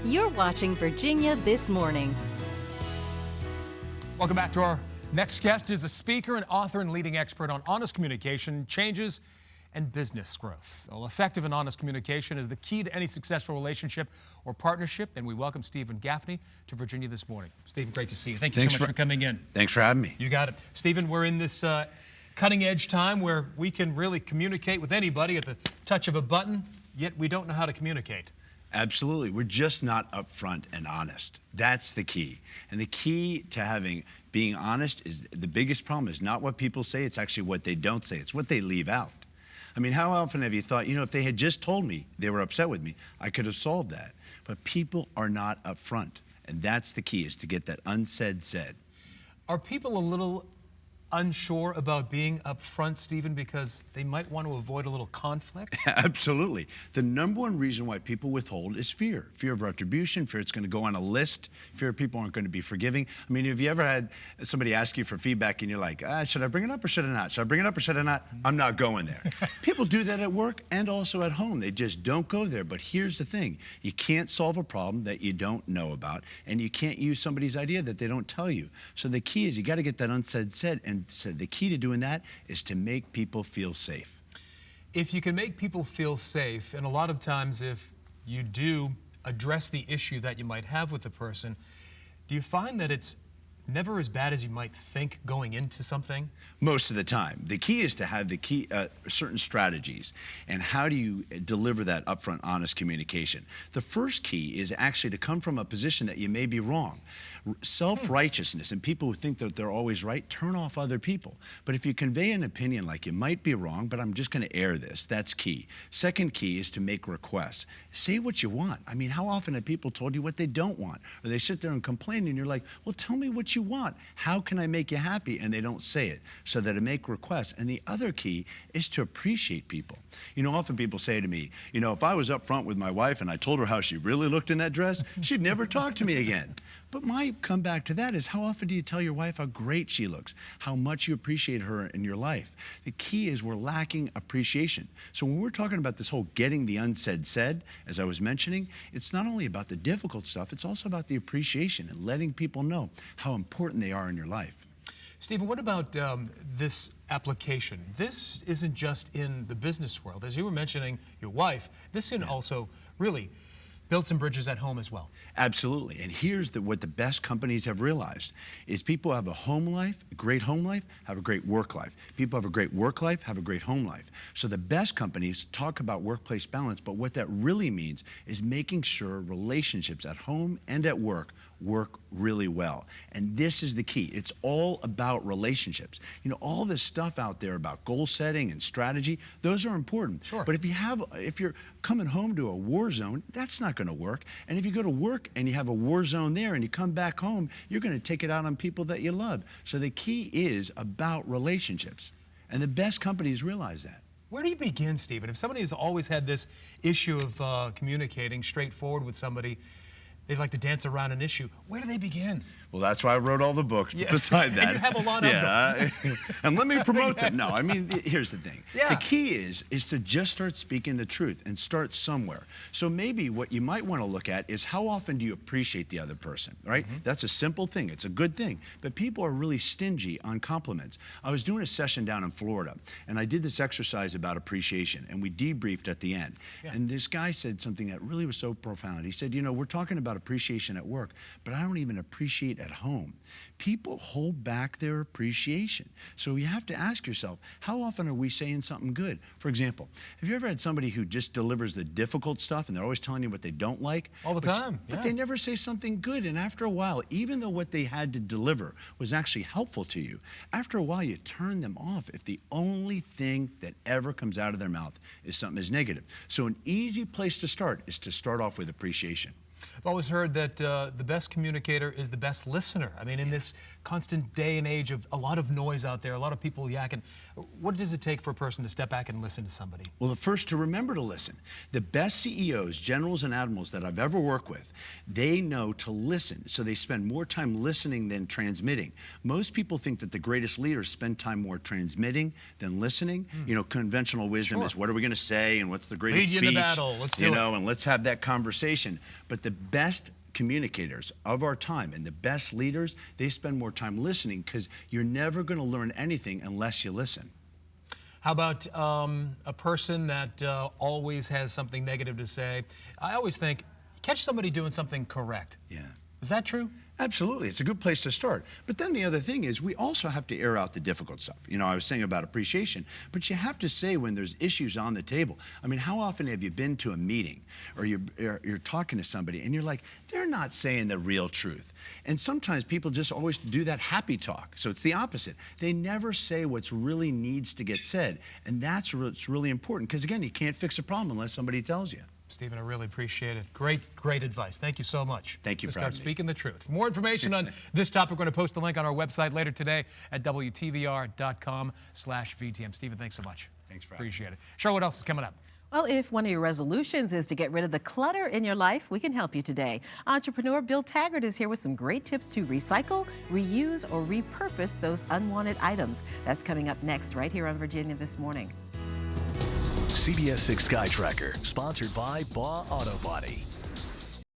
You're watching Virginia This Morning. Welcome back to our next guest is a speaker and author and leading expert on honest communication, changes, and business growth. Well, effective and honest communication is the key to any successful relationship or partnership, and we welcome Stephen Gaffney to Virginia This Morning. Stephen, great to see you. Thank you so much for coming in. Thanks for having me. You got it. Stephen, we're in this cutting-edge time where we can really communicate with anybody at the touch of a button, yet we don't know how to communicate. Absolutely. We're just not upfront and honest. That's the key. And the key to being honest is the biggest problem is not what people say, it's actually what they don't say. It's what they leave out. I mean, how often have you thought, if they had just told me they were upset with me, I could have solved that. But people are not upfront. And that's the key, is to get that unsaid said. Are people a little unsure about being upfront, Stephen, because they might want to avoid a little conflict? Absolutely. The number one reason why people withhold is fear. Fear of retribution, fear it's going to go on a list, fear people aren't going to be forgiving. I mean, have you ever had somebody ask you for feedback and you're like, should I bring it up or should I not? Should I bring it up or should I not? I'm not going there. People do that at work and also at home. They just don't go there. But here's the thing. You can't solve a problem that you don't know about, and you can't use somebody's idea that they don't tell you. So the key is you got to get that unsaid said, and so the key to doing that is to make people feel safe. If you can make people feel safe, and a lot of times if you do address the issue that you might have with the person, do you find that it's never as bad as you might think going into something? Most of the time. The key is to have certain strategies. And how do you deliver that upfront, honest communication? The first key is actually to come from a position that you may be wrong. Self-righteousness and people who think that they're always right turn off other people. But if you convey an opinion like you might be wrong, but I'm just going to air this, that's key. Second key is to make requests. Say what you want. I mean, how often have people told you what they don't want? Or they sit there and complain and you're like, well, tell me what you want. How can I make you happy? And they don't say it. So that to make requests. And the other key is to appreciate people. Often people say to me, if I was up front with my wife and I told her how she really looked in that dress, she'd never talk to me again. But my comeback to that is, how often do you tell your wife how great she looks, how much you appreciate her in your life? The key is we're lacking appreciation. So when we're talking about this whole getting the unsaid said, as I was mentioning, it's not only about the difficult stuff, it's also about the appreciation and letting people know how important they are in your life. Stephen, what about this application? This isn't just in the business world. As you were mentioning your wife, this can also really build some bridges at home as well. Absolutely. And here's what the best companies have realized is people have a home life, a great home life, have a great work life. People have a great work life, have a great home life. So the best companies talk about workplace balance, but what that really means is making sure relationships at home and at work really well. And this is the key. It's all about relationships. All this stuff out there about goal setting and strategy, those are important. Sure. But if you're coming home to a war zone, that's not going to work. And if you go to work and you have a war zone there and you come back home, you're going to take it out on people that you love. So the key is about relationships. And the best companies realize that. Where do you begin, Stephen? If somebody has always had this issue of communicating straightforward with somebody, they like to dance around an issue. Where do they begin? Well, that's why I wrote all the books. Yeah. Beside that, and you have a lot of them. And let me promote them. No, I mean, here's the thing. Yeah. The key is to just start speaking the truth and start somewhere. So maybe what you might want to look at is how often do you appreciate the other person, right? Mm-hmm. That's a simple thing. It's a good thing. But people are really stingy on compliments. I was doing a session down in Florida, and I did this exercise about appreciation, and we debriefed at the end. Yeah. And this guy said something that really was so profound. He said, we're talking about appreciation at work, but I don't even appreciate at home. People hold back their appreciation. So you have to ask yourself, how often are we saying something good? For example, have you ever had somebody who just delivers the difficult stuff and they're always telling you what they don't like? All the time. But they never say something good. And after a while, even though what they had to deliver was actually helpful to you, after a while you turn them off if the only thing that ever comes out of their mouth is something that's negative. So an easy place to start is to start off with appreciation. I've always heard that the best communicator is the best listener. I mean, in this constant day and age of a lot of noise out there, a lot of people yakking, what does it take for a person to step back and listen to somebody? Well, the first, to remember to listen. The best CEOs, generals, and admirals that I've ever worked with, they know to listen. So they spend more time listening than transmitting. Most people think that the greatest leaders spend time more transmitting than listening. You know, conventional wisdom is, what are we going to say, and what's the greatest Lead you speech? in the battle. Let's do it. And let's have that conversation. But the best communicators of our time and the best leaders, they spend more time listening, because you're never going to learn anything unless you listen. How about a person that always has something negative to say? I always think, catch somebody doing something correct. Yeah. Is that true? Absolutely. It's a good place to start. But then the other thing is, we also have to air out the difficult stuff. You know, I was saying about appreciation, but you have to say when there's issues on the table. I mean, how often have you been to a meeting or you're talking to somebody and you're like, they're not saying the real truth? And sometimes people just always do that happy talk. So it's the opposite. They never say what's really needs to get said. And that's what's really important, because again, you can't fix a problem unless somebody tells you. Stephen, I really appreciate it. Great advice. Thank you so much. Thank you for having me. having me. Speaking the truth. For more information on this topic, we're going to post a link on our website later today at WTVR.com/VTM. Stephen, thanks so much. Thanks for having me. Appreciate it. Cheryl, what else is coming up? Well, if one of your resolutions is to get rid of the clutter in your life, we can help you today. Entrepreneur Bill Taggart is here with some great tips to recycle, reuse, or repurpose those unwanted items. That's coming up next, right here on Virginia This Morning. CBS 6 Sky Tracker, sponsored by Baugh Auto Body.